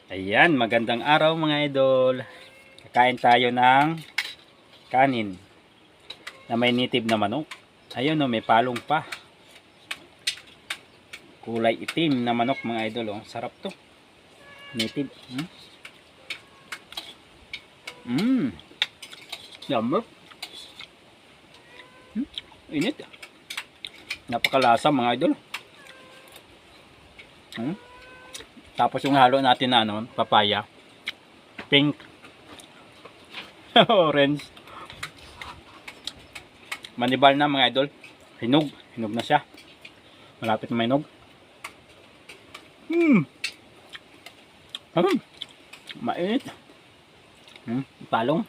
Ayan, magandang araw mga idol. Kakain tayo ng kanin na may native na manok. Ayun o, may palong pa. Kulay itim na manok mga idol. Oh. Sarap to. Native. Yummer. Init. Napakalasa mga idol. Tapos yung halo natin na ano, papaya. Pink. Orange. Manibal na mga idol. Hinog. Hinog na siya. Malapit na mainog. Mainit. Palong.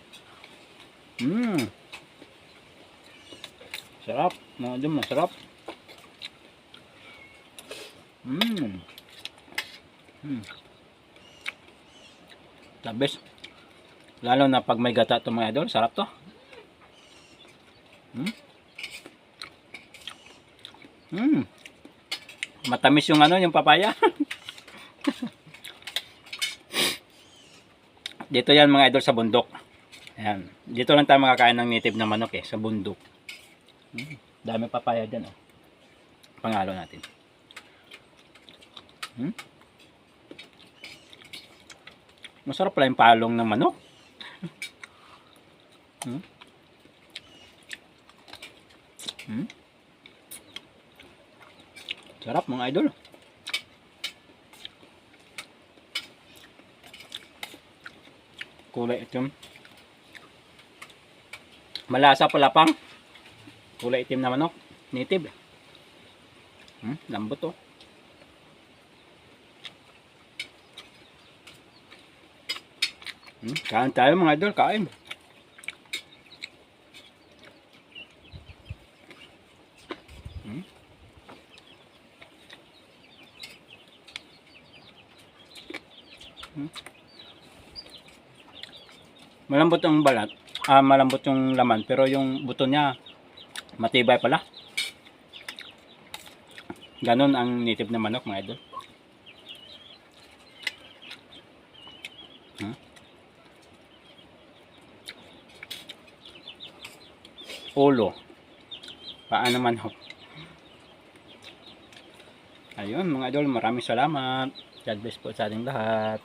Sarap. Mga idol, masarap. The best. Lalo na pag may gata ito mga idol, sarap to. Matamis yung ano, yung papaya. Dito yan mga idol sa bundok. Ayan. Dito lang tayo makakain ng native na manok sa bundok. Dami papaya dyan oh. Pangalo natin. Masarap pala yung palong ng manok. Sarap mga idol. Kulay itim. Malasa pala pang. Kulay itim na manok. Native. Lambot oh. Kain tayo mga idol, kain. Malambot ang balat, malambot yung laman, pero yung buto niya matibay pala. Ganon ang native na manok mga idol. Ulo. Paano manok? Ayun mga idol, maraming salamat. God bless po sa ating lahat.